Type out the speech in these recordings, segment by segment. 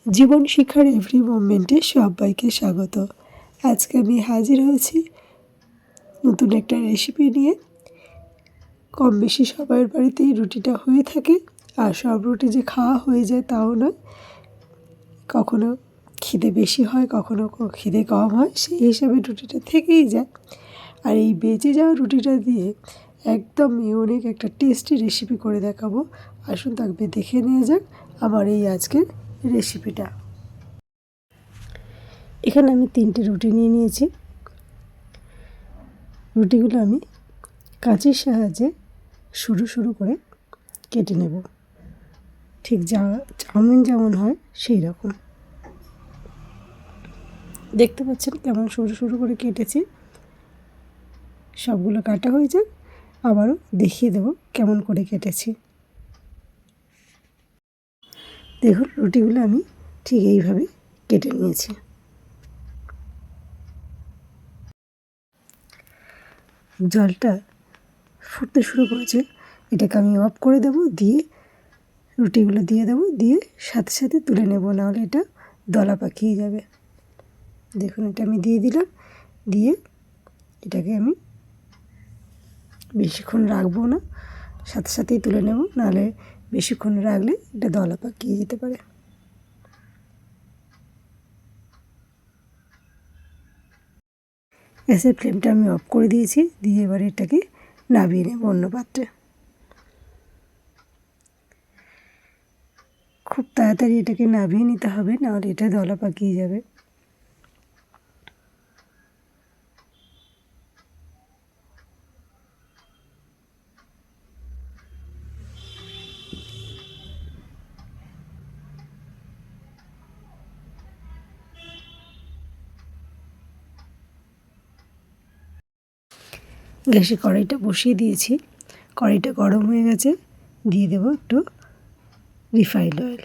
জীবন শিক্ষার এভরি মোমেন্টে সবাইকে স্বাগত। আজকে আমি হাজির হয়েছি নতুন একটা রেসিপি নিয়ে। কম বেশি সবার বাড়িতেই রুটিটা হয়ে থাকে, আর সব রুটি যে খাওয়া হয়ে যায় তাও নয়। কখনো খিদে বেশি হয়, কখনো খিদে কম হয়, সেই হিসাবে রুটিটা থেকেই যায়। আর এই বেঁচে যাওয়া রুটিটা দিয়ে একদম ইউনিক একটা টেস্টি রেসিপি করে দেখাবো। আসুন তাকে দেখে নিয়ে যাক আমার এই আজকের রেসিপিটা। এখানে আমি 3টে রুটি নিয়ে নিয়েছি। রুটিগুলো আমি কাঁচির সাহায্যে সরু সরু করে কেটে নেব, ঠিক চাউমিন যেমন হয় সেই রকম। দেখতে পাচ্ছেন কেমন সরু সরু করে কেটেছি। সবগুলো কাটা হয়ে যাক, আবারও দেখিয়ে দেব কেমন করে কেটেছি। দেখুন রুটিগুলো আমি ঠিক এইভাবে কেটে নিয়েছি। জলটা ফুটতে শুরু করেছে, এটাকে আমি অফ করে দেব, দিয়ে রুটিগুলো দিয়ে দেবো, দিয়ে সাথে সাথে তুলে নেব, নাহলে এটা দলা পাকিয়ে যাবে। দেখুন এটা আমি দিয়ে দিলাম, দিয়ে এটাকে আমি বেশিক্ষণ রাখবো না, সাথে সাথেই তুলে নেব, নাহলে বেশিক্ষণ রাখলে এটা দলা পাকিয়ে যেতে পারে। গ্যাসের ফ্লেমটা আমি অফ করে দিয়েছি, দিয়ে এবার এটাকে নামিয়ে নেব অন্য পাত্রে। খুব তাড়াতাড়ি এটাকে নামিয়ে নিতে হবে, নাহলে এটা দলা পাকিয়ে যাবে। গ্যাসে কড়াইটা বসিয়ে দিয়েছি, কড়াইটা গরম হয়ে গেছে, দিয়ে দেবো একটু রিফাইন্ড অয়েল।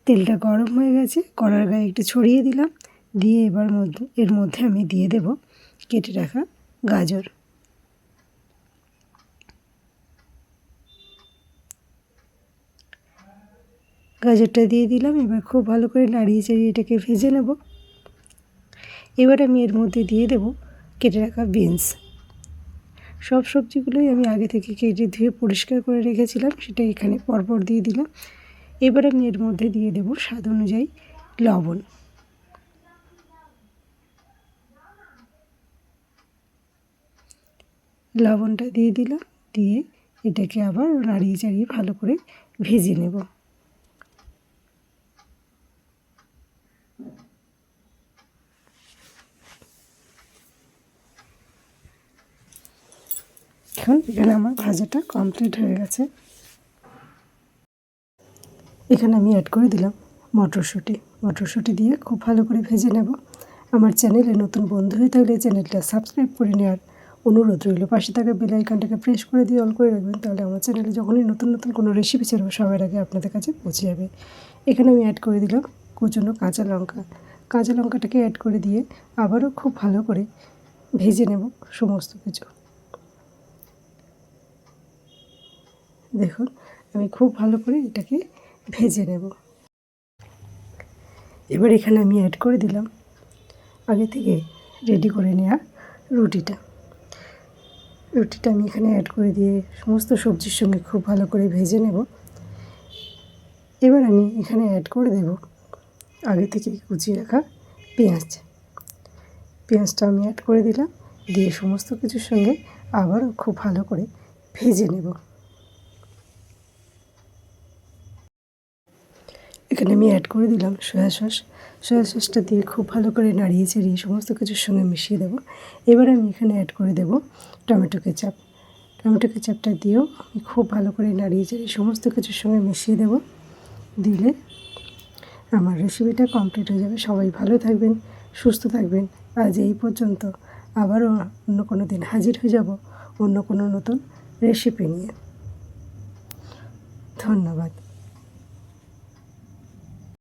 তেলটা গরম হয়ে গেছে, কড়ার গায়ে একটু ছড়িয়ে দিলাম, দিয়ে এবার এর মধ্যে আমি দিয়ে দেব কেটে রাখা গাজর। গাজরটা দিয়ে দিলাম, এবার খুব ভালো করে নাড়িয়ে চাড়িয়ে এটাকে ভেজে নেব। এবার আমি এর মধ্যে দিয়ে দেব কেটে রাখা বিনস। সব সবজিগুলোই আমি আগে থেকে কেটে ধুয়ে পরিষ্কার করে রেখেছিলাম, সেটা এখানে পরপর দিয়ে দিলাম। এবার আমি এর মধ্যে দিয়ে দেব স্বাদ অনুযায়ী লবণ। লবণটা দিয়ে দিলাম, দিয়ে এটাকে আবার নাড়িয়ে চাড়িয়ে ভালো করে ভেজে নেব। এখন এখানে আমার ভাজাটা কমপ্লিট হয়ে গেছে। এখানে আমি অ্যাড করে দিলাম মটরশুঁটি। মটরশুঁটি দিয়ে খুব ভালো করে ভেজে নেব। আমার চ্যানেলে নতুন বন্ধু হয়ে থাকলে চ্যানেলটা সাবস্ক্রাইব করে নেওয়ার অনুরোধ রইল। পাশে থাকা বেল আইকনটাকে প্রেস করে দিয়ে অল করে রাখবেন, তাহলে আমার চ্যানেলে যখনই নতুন নতুন কোনো রেসিপি ছাড়বো সবার আগে আপনাদের কাছে পৌঁছে যাবে। এখানে আমি অ্যাড করে দিলাম কুচনো কাঁচা লঙ্কা। কাঁচা লঙ্কাটাকে অ্যাড করে দিয়ে আবারও খুব ভালো করে ভেজে নেব সমস্ত কিছু। দেখুন আমি খুব ভালো করে এটাকে ভেজে নেব। এবার এখানে আমি অ্যাড করে দিলাম আগে থেকে রেডি করে নেওয়া রুটিটা। রুটিটা আমি এখানে অ্যাড করে দিয়ে সমস্ত সবজির সঙ্গে খুব ভালো করে ভেজে নেব। এবার আমি এখানে অ্যাড করে দেব আগে থেকে কুচিয়ে রাখা পেঁয়াজ। পেঁয়াজটা আমি অ্যাড করে দিলাম, দিয়ে সমস্ত কিছুর সঙ্গে আবারও খুব ভালো করে ভেজে নেব। এখানে আমি অ্যাড করে দিলাম সয়া সস। সয়া সসটা দিয়ে খুব ভালো করে নাড়িয়ে চাড়িয়ে সমস্ত কিছুর সঙ্গে মিশিয়ে দেবো। এবার আমি এখানে অ্যাড করে দেব টমেটো কেচাপ। টমেটো কেচাপটা দিয়েও আমি খুব ভালো করে নাড়িয়ে চাড়িয়ে সমস্ত কিছুর সঙ্গে মিশিয়ে দেব। দিলে আমার রেসিপিটা কমপ্লিট হয়ে যাবে। সবাই ভালো থাকবেন, সুস্থ থাকবেন। আজ এই পর্যন্ত, আবারও অন্য কোনো দিন হাজির হয়ে যাব অন্য কোনো নতুন রেসিপি নিয়ে। ধন্যবাদ।